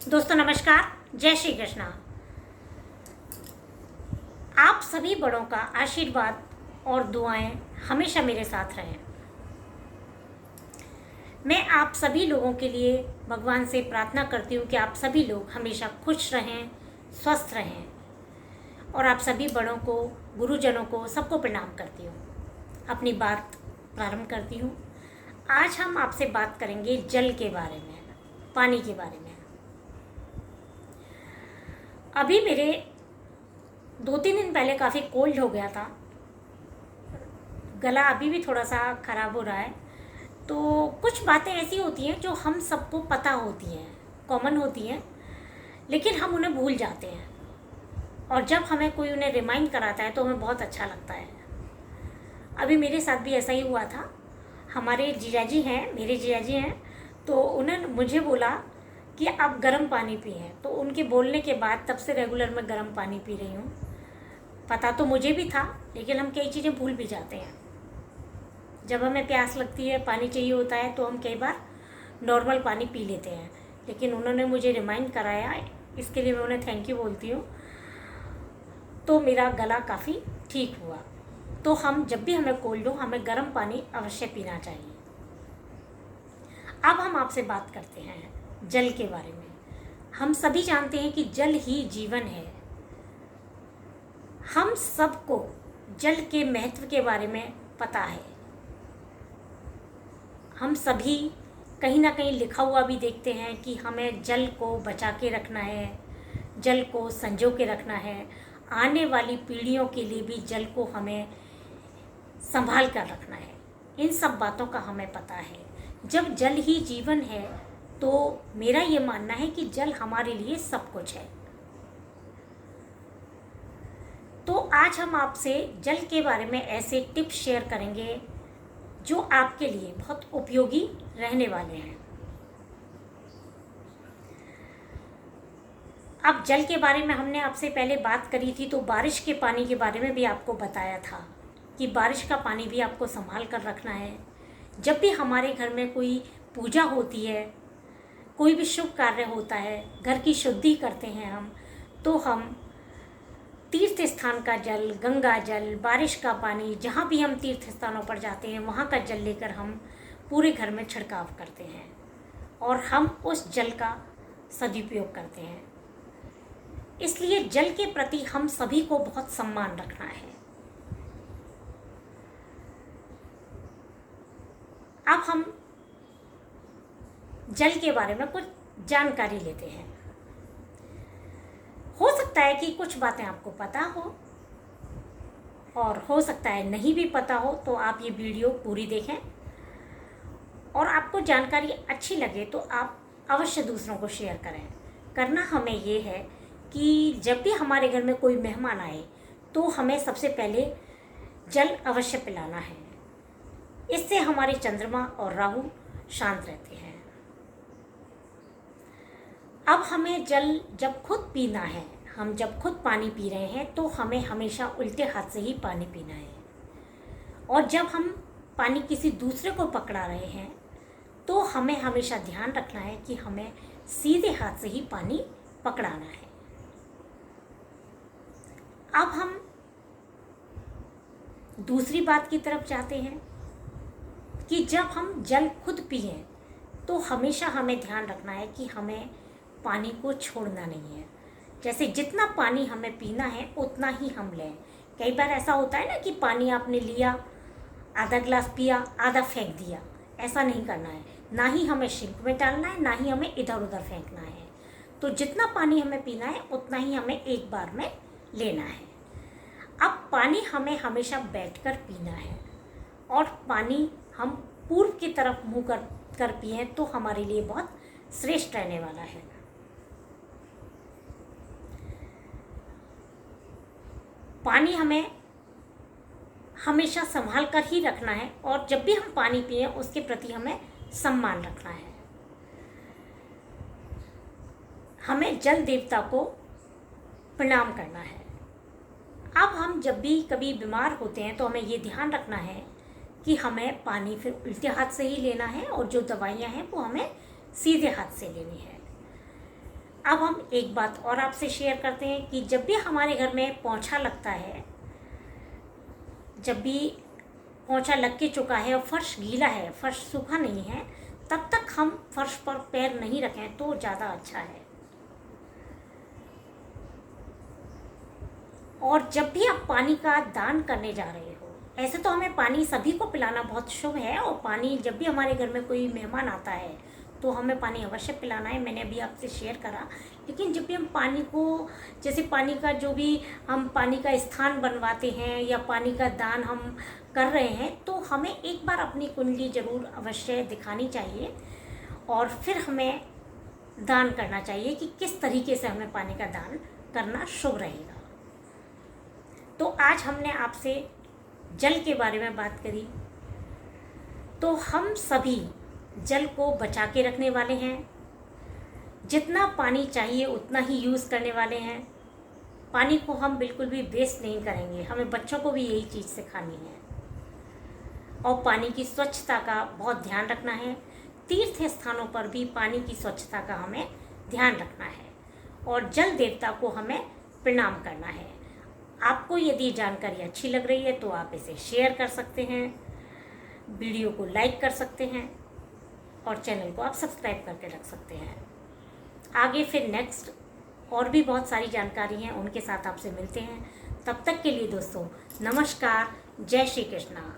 दोस्तों नमस्कार, जय श्री कृष्णा। आप सभी बड़ों का आशीर्वाद और दुआएं हमेशा मेरे साथ रहें। मैं आप सभी लोगों के लिए भगवान से प्रार्थना करती हूँ कि आप सभी लोग हमेशा खुश रहें, स्वस्थ रहें। और आप सभी बड़ों को, गुरुजनों को, सबको प्रणाम करती हूँ। अपनी बात प्रारंभ करती हूँ। आज हम आपसे बात करेंगे जल के बारे में, पानी के बारे में। अभी मेरे 2-3 दिन पहले काफ़ी कोल्ड हो गया था। गला अभी भी थोड़ा सा ख़राब हो रहा है। तो कुछ बातें ऐसी होती हैं जो हम सबको पता होती हैं, कॉमन होती हैं, लेकिन हम उन्हें भूल जाते हैं। और जब हमें कोई उन्हें रिमाइंड कराता है तो हमें बहुत अच्छा लगता है। अभी मेरे साथ भी ऐसा ही हुआ था। हमारे जीजाजी हैं, मेरे जीजाजी हैं, तो उन्होंने मुझे बोला कि आप गर्म पानी पिएं। तो उनके बोलने के बाद तब से रेगुलर मैं गर्म पानी पी रही हूँ। पता तो मुझे भी था, लेकिन हम कई चीज़ें भूल भी जाते हैं। जब हमें प्यास लगती है, पानी चाहिए होता है, तो हम कई बार नॉर्मल पानी पी लेते हैं। लेकिन उन्होंने मुझे रिमाइंड कराया, इसके लिए मैं उन्हें थैंक यू बोलती हूँ। तो मेरा गला काफ़ी ठीक हुआ। तो हम जब भी हमें कोल्ड हो, हमें गर्म पानी अवश्य पीना चाहिए। अब हम आपसे बात करते हैं जल के बारे में। हम सभी जानते हैं कि जल ही जीवन है। हम सबको जल के महत्व के बारे में पता है। हम सभी कहीं ना कहीं लिखा हुआ भी देखते हैं कि हमें जल को बचा के रखना है, जल को संजो के रखना है। आने वाली पीढ़ियों के लिए भी जल को हमें संभाल कर रखना है। इन सब बातों का हमें पता है। जब जल ही जीवन है, तो मेरा ये मानना है कि जल हमारे लिए सब कुछ है। तो आज हम आपसे जल के बारे में ऐसे टिप्स शेयर करेंगे जो आपके लिए बहुत उपयोगी रहने वाले हैं। अब जल के बारे में हमने आपसे पहले बात करी थी, तो बारिश के पानी के बारे में भी आपको बताया था कि बारिश का पानी भी आपको संभाल कर रखना है। जब भी हमारे घर में कोई पूजा होती है, कोई भी शुभ कार्य होता है, घर की शुद्धि करते हैं हम, तो हम तीर्थ स्थान का जल, गंगा जल, बारिश का पानी, जहाँ भी हम तीर्थ स्थानों पर जाते हैं वहाँ का जल लेकर हम पूरे घर में छिड़काव करते हैं और हम उस जल का सदुपयोग करते हैं। इसलिए जल के प्रति हम सभी को बहुत सम्मान रखना है। अब हम जल के बारे में कुछ जानकारी लेते हैं। हो सकता है कि कुछ बातें आपको पता हो और हो सकता है नहीं भी पता हो, तो आप ये वीडियो पूरी देखें और आपको जानकारी अच्छी लगे तो आप अवश्य दूसरों को शेयर करें। करना हमें ये है कि जब भी हमारे घर में कोई मेहमान आए तो हमें सबसे पहले जल अवश्य पिलाना है। इससे हमारे चंद्रमा और राहु शांत रहते हैं। अब हमें जल जब खुद पीना है, हम जब खुद पानी पी रहे हैं, तो हमें हमेशा उल्टे हाथ से ही पानी पीना है। और जब हम पानी किसी दूसरे को पकड़ा रहे हैं, तो हमें हमेशा ध्यान रखना है कि हमें सीधे हाथ से ही पानी पकड़ाना है। अब हम दूसरी बात की तरफ जाते हैं कि जब हम जल खुद पिएं, तो हमेशा हमें ध्यान रखना है कि हमें पानी को छोड़ना नहीं है। जैसे जितना पानी हमें पीना है उतना ही हम लें। कई बार ऐसा होता है ना कि पानी आपने लिया, आधा गिलास पिया, आधा फेंक दिया। ऐसा नहीं करना है। ना ही हमें सिंक में डालना है, ना ही हमें इधर उधर फेंकना है। तो जितना पानी हमें पीना है उतना ही हमें एक बार में लेना है। अब पानी हमें हमेशा बैठकर पीना है और पानी हम पूर्व की तरफ मुँह कर पिए तो हमारे लिए बहुत श्रेष्ठ रहने वाला है। पानी हमें हमेशा संभाल कर ही रखना है और जब भी हम पानी पिए उसके प्रति हमें सम्मान रखना है। हमें जल देवता को प्रणाम करना है। अब हम जब भी कभी बीमार होते हैं तो हमें ये ध्यान रखना है कि हमें पानी फिर उल्टे हाथ से ही लेना है और जो दवाइयाँ हैं वो हमें सीधे हाथ से लेनी है। अब हम एक बात और आपसे शेयर करते हैं कि जब भी हमारे घर में पोंछा लगता है, जब भी पोंछा लग के चुका है और फर्श गीला है, फर्श सूखा नहीं है, तब तक हम फर्श पर पैर नहीं रखें तो ज़्यादा अच्छा है। और जब भी आप पानी का दान करने जा रहे हो, ऐसे तो हमें पानी सभी को पिलाना बहुत शुभ है, और पानी जब भी हमारे घर में कोई मेहमान आता है तो हमें पानी अवश्य पिलाना है, मैंने अभी आपसे शेयर करा। लेकिन जब भी हम पानी को, जैसे पानी का जो भी हम पानी का स्थान बनवाते हैं या पानी का दान हम कर रहे हैं, तो हमें एक बार अपनी कुंडली ज़रूर अवश्य दिखानी चाहिए और फिर हमें दान करना चाहिए कि किस तरीके से हमें पानी का दान करना शुभ रहेगा। तो आज हमने आपसे जल के बारे में बात करी। तो हम सभी जल को बचा के रखने वाले हैं, जितना पानी चाहिए उतना ही यूज़ करने वाले हैं। पानी को हम बिल्कुल भी वेस्ट नहीं करेंगे, हमें बच्चों को भी यही चीज़ सिखानी है। और पानी की स्वच्छता का बहुत ध्यान रखना है, तीर्थ स्थानों पर भी पानी की स्वच्छता का हमें ध्यान रखना है, और जल देवता को हमें प्रणाम करना है। आपको यदि जानकारी अच्छी लग रही है तो आप इसे शेयर कर सकते हैं, वीडियो को लाइक कर सकते हैं और चैनल को आप सब्सक्राइब करके रख सकते हैं। आगे फिर नेक्स्ट और भी बहुत सारी जानकारी हैं, उनके साथ आपसे मिलते हैं। तब तक के लिए दोस्तों नमस्कार, जय श्री कृष्णा।